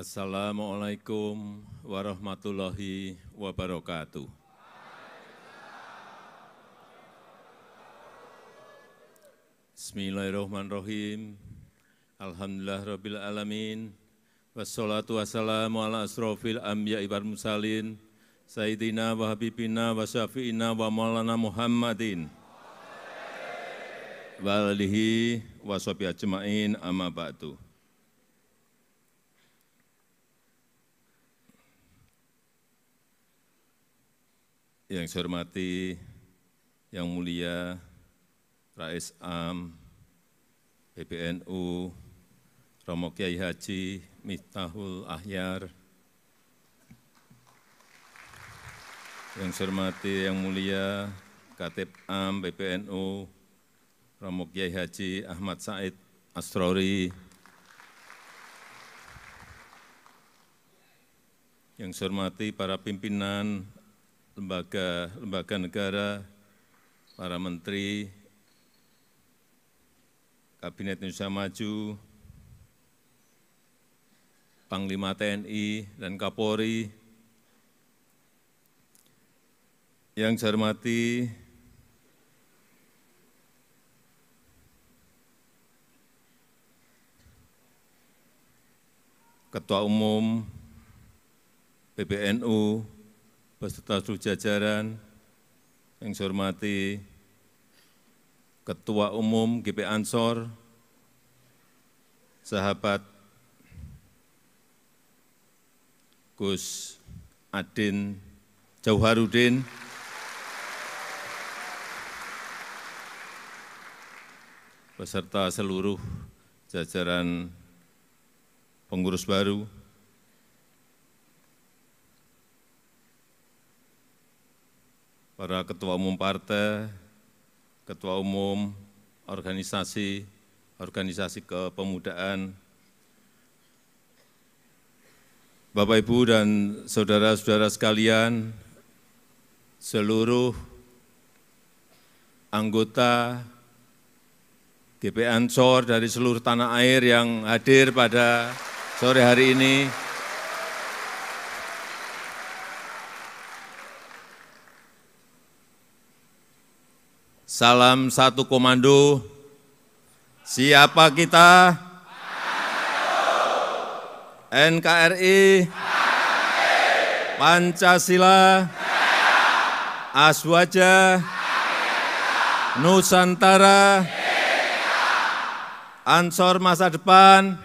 Assalamualaikum warahmatullahi wabarakatuh. Bismillahirrahmanirrahim. Alhamdulillahirabbil alamin. Wassalatu wassalamu ala asrofil anbiya'i wal mursalin. Sayyidina wa habibina wa syafi'ina wa maulana Muhammadin. Wa alihi wa sahbihi ajma'in amma ba'du. Yang saya hormati, yang mulia Rais Am PBNU Romo Kiai Haji Miftahul Akhyar, yang saya hormati, yang mulia Khatib Am PBNU Romo Kiai Haji Ahmad Said Asrori, yang saya hormati para pimpinan lembaga negara, para menteri, Kabinet Indonesia Maju, Panglima TNI dan Kapolri, yang saya hormati Ketua Umum PBNU beserta seluruh jajaran, yang saya hormati Ketua Umum GP Ansor, sahabat Gus Adin Jauharudin, beserta seluruh jajaran pengurus baru, para ketua umum partai, ketua umum organisasi kepemudaan, Bapak Ibu dan saudara-saudara sekalian, seluruh anggota GP Ansor dari seluruh tanah air yang hadir pada sore hari ini, salam satu komando, siapa kita? NKRI, Pancasila, Aswaja, Nusantara, Ansor masa depan.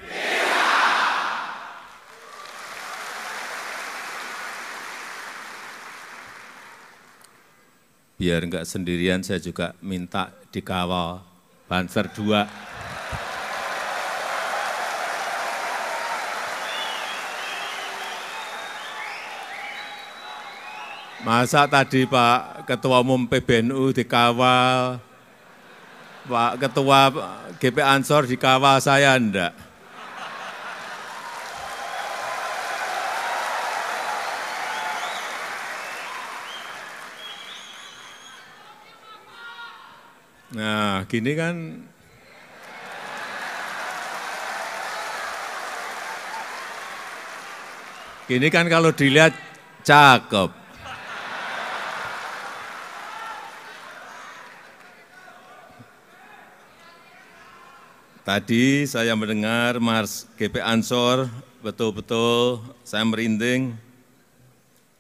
Biar enggak sendirian, saya juga minta dikawal Banser 2. Masa tadi Pak Ketua Umum PBNU dikawal, Pak Ketua GP Ansor dikawal, saya enggak. Nah, gini kan kalau dilihat cakep. Tadi saya mendengar Mars GP Ansor, betul-betul saya merinding.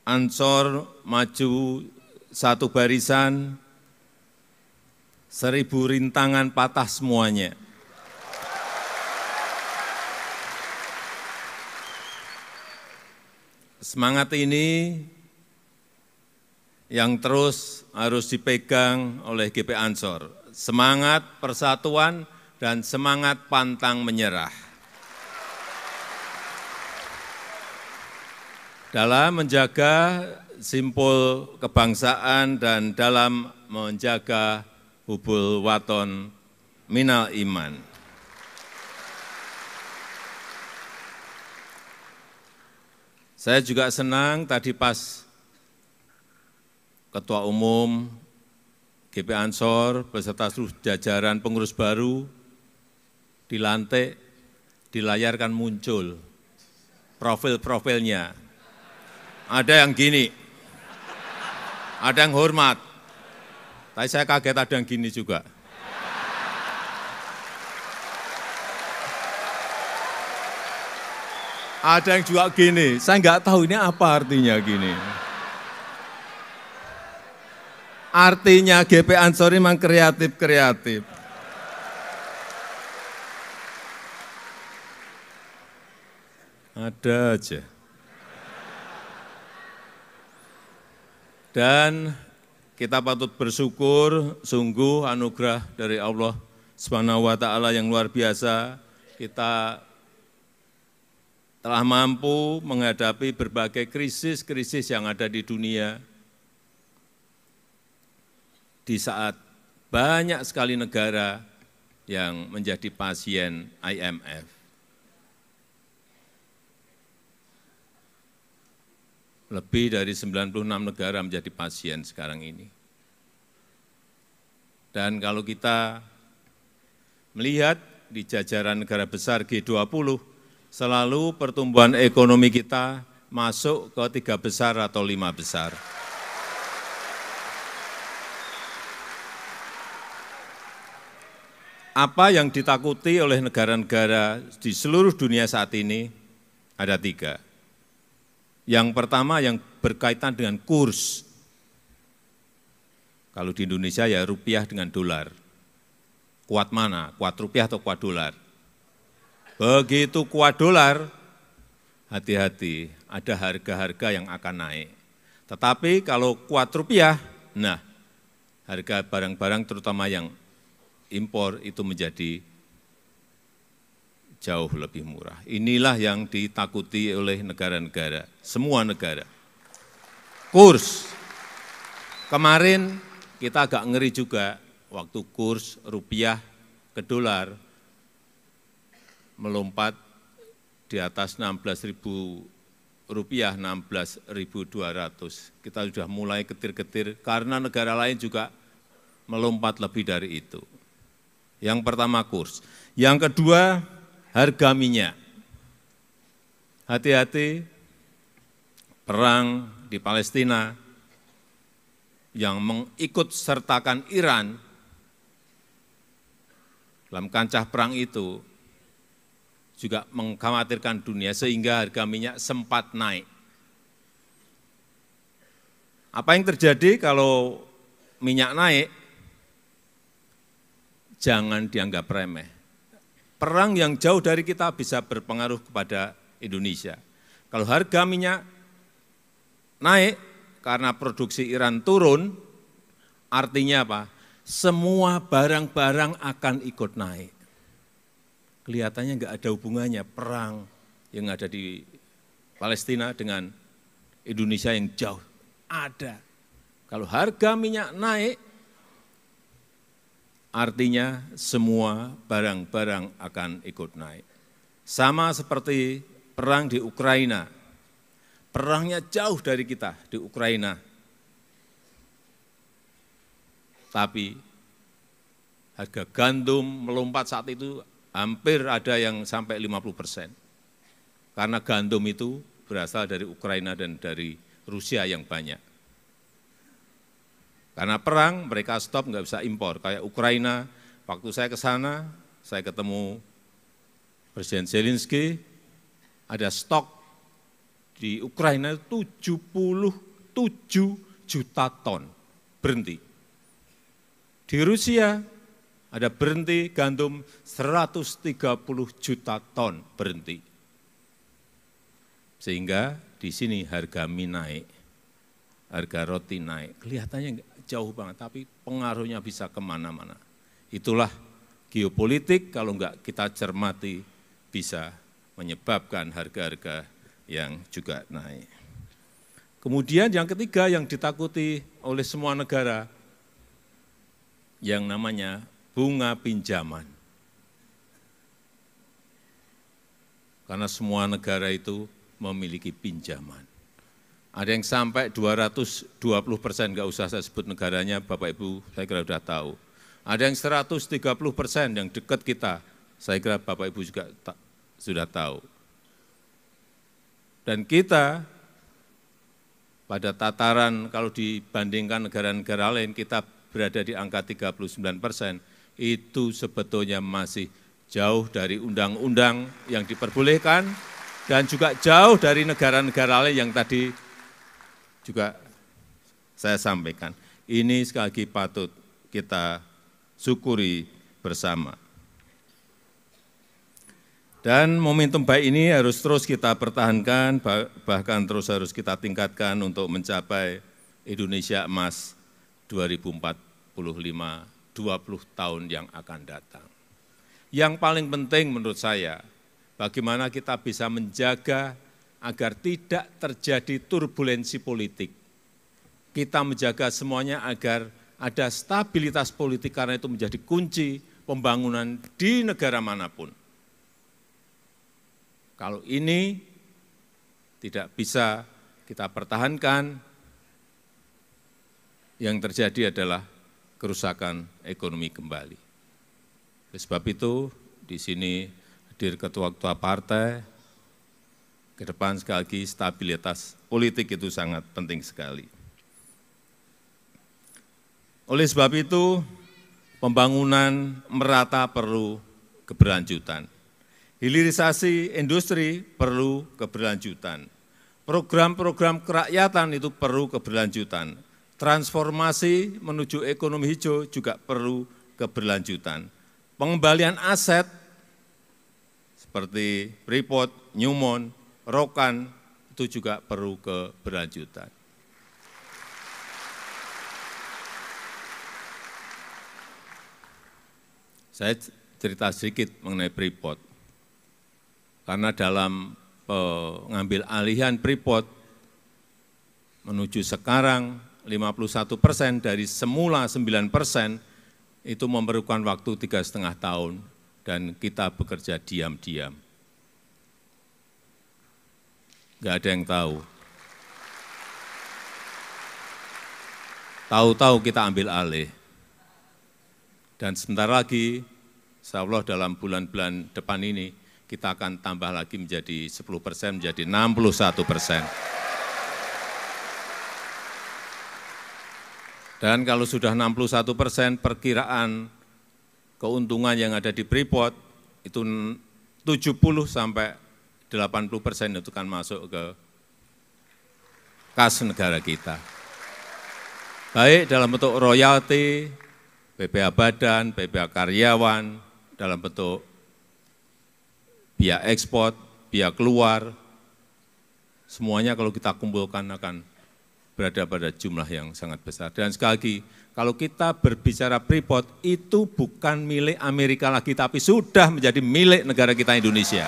Ansor maju satu barisan, 1000 rintangan patah semuanya. Semangat ini yang terus harus dipegang oleh GP Ansor. Semangat persatuan dan semangat pantang menyerah. Dalam menjaga simpul kebangsaan dan dalam menjaga hubul waton minal iman. Saya juga senang tadi pas Ketua Umum GP Ansor beserta seluruh jajaran pengurus baru dilantik, dilayarkan muncul profil-profilnya. Ada yang gini, ada yang hormat. Tapi saya kaget ada yang gini juga. Ada yang juga gini, saya nggak tahu ini apa artinya gini. Artinya GP Ansor memang kreatif-kreatif. Ada aja. Dan kita patut bersyukur, sungguh anugerah dari Allah Subhanahu wa Ta'ala yang luar biasa. Kita telah mampu menghadapi berbagai krisis-krisis yang ada di dunia. Di saat banyak sekali negara yang menjadi pasien IMF. Lebih dari 96 negara menjadi pasien sekarang ini. Dan kalau kita melihat di jajaran negara besar G20, selalu pertumbuhan ekonomi kita masuk ke 3 besar atau 5 besar. Apa yang ditakuti oleh negara-negara di seluruh dunia saat ini ada 3. Yang pertama yang berkaitan dengan kurs. Kalau di Indonesia ya rupiah dengan dolar. Kuat mana? Kuat rupiah atau kuat dolar? Begitu kuat dolar, hati-hati, ada harga-harga yang akan naik. Tetapi kalau kuat rupiah, nah harga barang-barang terutama yang impor itu menjadi jauh lebih murah. Inilah yang ditakuti oleh negara-negara, semua negara. Kurs, kemarin kita agak ngeri juga waktu kurs rupiah ke dolar melompat di atas 16.000 rupiah, 16.200. Kita sudah mulai ketir-ketir karena negara lain juga melompat lebih dari itu. Yang pertama kurs. Yang kedua harga minyak. Hati-hati, perang di Palestina yang mengikut sertakan Iran dalam kancah perang itu juga mengkhawatirkan dunia sehingga harga minyak sempat naik. Apa yang terjadi kalau minyak naik? Jangan dianggap remeh. Perang yang jauh dari kita bisa berpengaruh kepada Indonesia. Kalau harga minyak naik karena produksi Iran turun, artinya apa? Semua barang-barang akan ikut naik. Kelihatannya enggak ada hubungannya perang yang ada di Palestina dengan Indonesia yang jauh. Ada. Kalau harga minyak naik, artinya semua barang-barang akan ikut naik. Sama seperti perang di Ukraina. Perangnya jauh dari kita di Ukraina. Tapi harga gandum melompat saat itu hampir ada yang sampai 50%. Karena gandum itu berasal dari Ukraina dan dari Rusia yang banyak. Karena perang, mereka stop, nggak bisa impor. Kayak Ukraina, waktu saya ke sana, saya ketemu Presiden Zelensky, ada stok di Ukraina 77 juta ton berhenti. Di Rusia ada berhenti gandum 130 juta ton berhenti. Sehingga di sini harga mie naik, harga roti naik. Kelihatannya jauh banget, tapi pengaruhnya bisa kemana-mana. Itulah geopolitik, kalau enggak kita cermati bisa menyebabkan harga-harga yang juga naik. Kemudian yang ketiga yang ditakuti oleh semua negara, yang namanya bunga pinjaman. Karena semua negara itu memiliki pinjaman. Ada yang sampai 220%, nggak usah saya sebut negaranya, Bapak Ibu saya kira sudah tahu. Ada yang 130% yang dekat kita, saya kira Bapak Ibu juga sudah tahu. Dan kita pada tataran kalau dibandingkan negara-negara lain, kita berada di angka 39%, itu sebetulnya masih jauh dari undang-undang yang diperbolehkan, dan juga jauh dari negara-negara lain yang tadi juga saya sampaikan. Ini sekali lagi patut kita syukuri bersama. Dan momentum baik ini harus terus kita pertahankan, bahkan terus harus kita tingkatkan untuk mencapai Indonesia Emas 2045, 20 tahun yang akan datang. Yang paling penting menurut saya, bagaimana kita bisa menjaga agar tidak terjadi turbulensi politik. Kita menjaga semuanya agar ada stabilitas politik, karena itu menjadi kunci pembangunan di negara manapun. Kalau ini tidak bisa kita pertahankan, yang terjadi adalah kerusakan ekonomi kembali. Oleh sebab itu, di sini hadir ketua-ketua partai, ke depan sekali lagi stabilitas politik itu sangat penting sekali. Oleh sebab itu, pembangunan merata perlu keberlanjutan. Hilirisasi industri perlu keberlanjutan. Program-program kerakyatan itu perlu keberlanjutan. Transformasi menuju ekonomi hijau juga perlu keberlanjutan. Pengembalian aset seperti Freeport, Newmont, Rokan itu juga perlu keberlanjutan. Saya cerita sedikit mengenai Freeport. Karena dalam pengambil alihan Freeport menuju sekarang 51% dari semula 9% itu memerlukan waktu 3,5 tahun, dan kita bekerja diam-diam. Enggak ada yang tahu. Tahu-tahu kita ambil alih. Dan sebentar lagi, insya Allah dalam bulan-bulan depan ini, kita akan tambah lagi menjadi 10%, menjadi 61%. Dan kalau sudah 61%, perkiraan keuntungan yang ada di Freeport itu 70 sampai 80% itu kan masuk ke kas negara kita. Baik dalam bentuk royalti, BPH badan, BPH karyawan, dalam bentuk biaya ekspor, biaya keluar, semuanya kalau kita kumpulkan akan berada pada jumlah yang sangat besar. Dan sekali lagi, kalau kita berbicara Freeport, itu bukan milik Amerika lagi, tapi sudah menjadi milik negara kita Indonesia.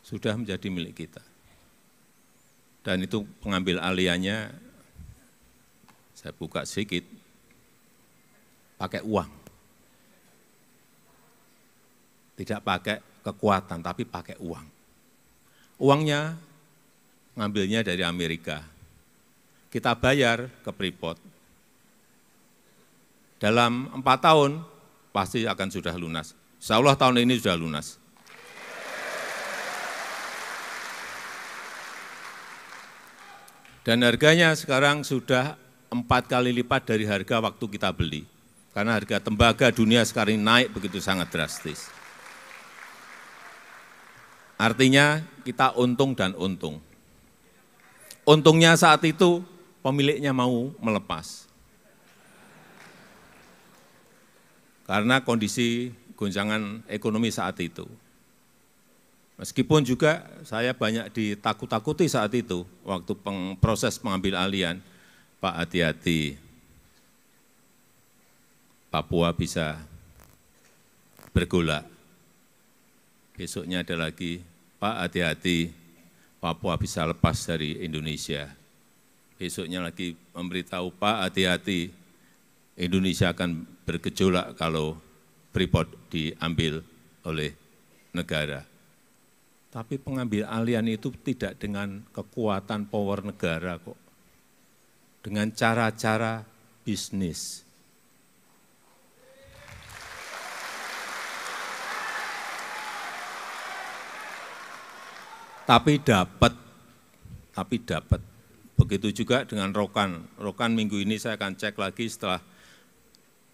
Sudah menjadi milik kita. Dan itu pengambil alihannya, saya buka sedikit, pakai uang. Tidak pakai kekuatan, tapi pakai uang. Uangnya ngambilnya dari Amerika. Kita bayar ke Freeport. Dalam 4 tahun pasti akan sudah lunas. Insya Allah tahun ini sudah lunas. Dan harganya sekarang sudah 4 kali lipat dari harga waktu kita beli. Karena harga tembaga dunia sekarang naik begitu sangat drastis. Artinya kita untung dan untung. Untungnya saat itu pemiliknya mau melepas. Karena kondisi goncangan ekonomi saat itu. Meskipun juga saya banyak ditakut-takuti saat itu, waktu proses pengambil alihan, Pak hati-hati, Papua bisa bergolak. Besoknya ada lagi, Pak hati-hati, Papua bisa lepas dari Indonesia. Besoknya lagi memberitahu, Pak hati-hati, Indonesia akan bergejolak kalau Freeport diambil oleh negara. Tapi pengambil alihan itu tidak dengan kekuatan power negara kok. Dengan cara-cara bisnis. tapi dapat. Begitu juga dengan Rokan. Rokan minggu ini saya akan cek lagi setelah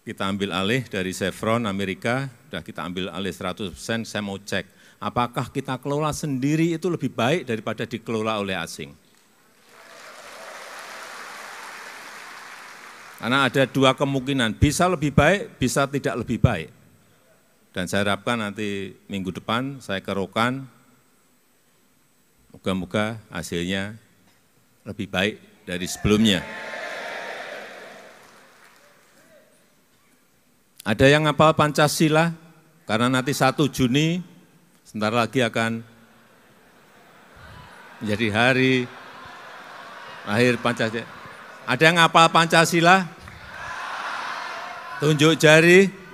kita ambil alih dari Chevron Amerika, sudah kita ambil alih 100%, saya mau cek. Apakah kita kelola sendiri itu lebih baik daripada dikelola oleh asing? Karena ada dua kemungkinan, bisa lebih baik, bisa tidak lebih baik. Dan saya harapkan nanti minggu depan saya ke Rokan, moga-moga hasilnya lebih baik dari sebelumnya. Ada yang hafal Pancasila? Karena nanti 1 Juni, sebentar lagi akan menjadi hari lahir Pancasila. Ada yang hafal Pancasila? Tunjuk jari.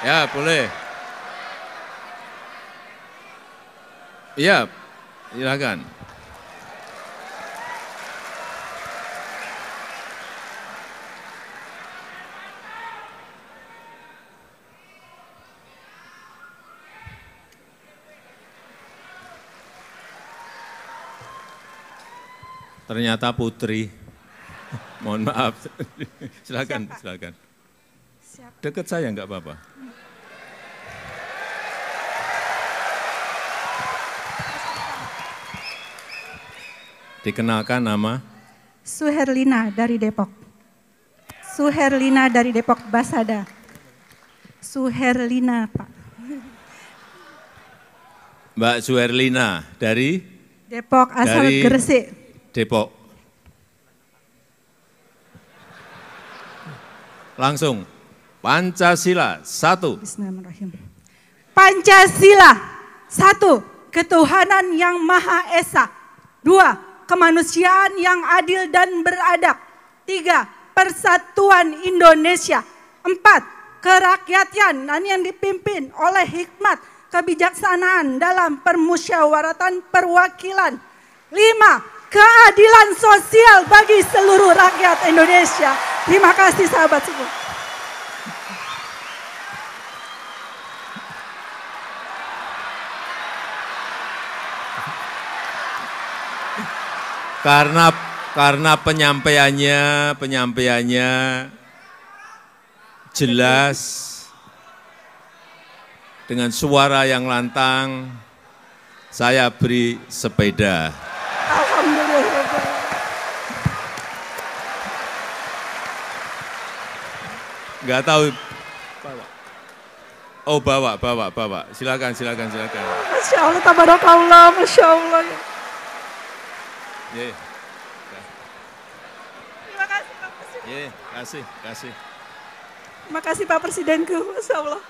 Ya, boleh. Iya, silakan. Ternyata putri. Mohon maaf. Silakan, silakan. Dekat saya enggak apa-apa. Dikenalkan nama? Suherlina dari Depok. Suherlina dari Depok, Basada. Suherlina, Pak. Mbak Suherlina dari? Depok, asal dari Gresik. Depok. Langsung, Pancasila, 1. Bismillahirrahmanirrahim. Pancasila, 1. Ketuhanan yang Maha Esa. 2. Kemanusiaan yang adil dan beradab. 3. Persatuan Indonesia. 4. Kerakyatan yang dipimpin oleh hikmat kebijaksanaan dalam permusyawaratan perwakilan. 5. Keadilan sosial bagi seluruh rakyat Indonesia. Terima kasih sahabat semua. Karena penyampaiannya jelas dengan suara yang lantang, saya beri sepeda. Alhamdulillah. Enggak tahu. Oh, bawa. Silakan. Masya Allah, tabarakallah, Masya Allah. Yeah. Terima kasih Pak Presiden. Yeah, kasih. Terima kasih Pak Presidenku, Masya Allah.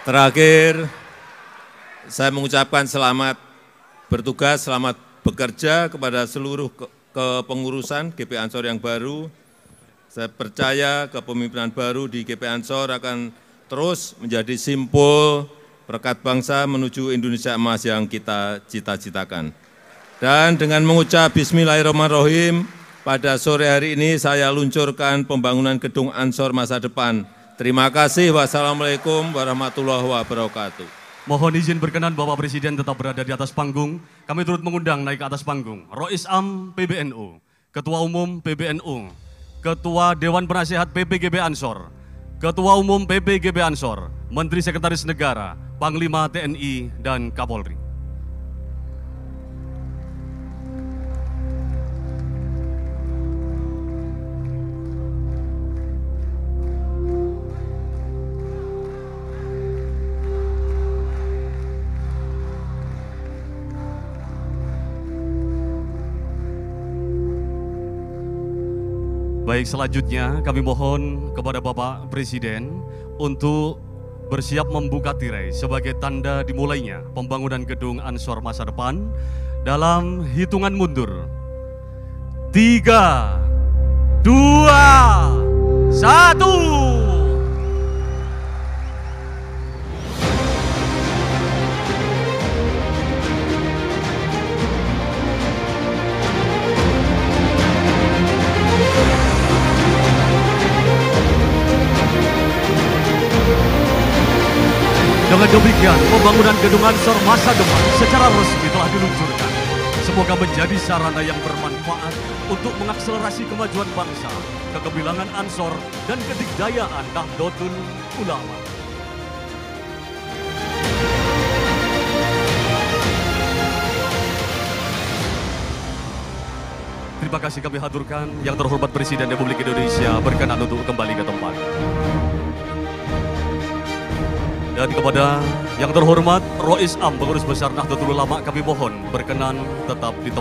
Terakhir, saya mengucapkan selamat bertugas, selamat bekerja kepada seluruh kepengurusan GP Ansor yang baru. Saya percaya kepemimpinan baru di GP Ansor akan terus menjadi simpul berkat bangsa menuju Indonesia emas yang kita cita-citakan. Dan dengan mengucap Bismillahirrahmanirrahim, pada sore hari ini saya luncurkan pembangunan gedung Ansor masa depan. Terima kasih. Wassalamualaikum warahmatullahi wabarakatuh. Mohon izin berkenan Bapak Presiden tetap berada di atas panggung. Kami turut mengundang naik ke atas panggung Rois Am PBNU, Ketua Umum PBNU, Ketua Dewan Penasehat PPGB Ansor, Ketua Umum PPGB Ansor, Menteri Sekretaris Negara, Panglima TNI, dan Kapolri. Baik, selanjutnya kami mohon kepada Bapak Presiden untuk bersiap membuka tirai sebagai tanda dimulainya pembangunan gedung Ansor masa depan dalam hitungan mundur. 3, 2, 1. 1. Dengan demikian, pembangunan gedung Ansor masa depan secara resmi telah diluncurkan. Semoga menjadi sarana yang bermanfaat untuk mengakselerasi kemajuan bangsa, kegemilangan Ansor, dan kedikdayaan Nahdlatul Ulama. Terima kasih kami haturkan yang terhormat Presiden Republik Indonesia berkenan untuk kembali ke tempat. Dan kepada yang terhormat Rois Am Pengurus Besar Nahdlatul Ulama kami mohon berkenan tetap di tempat.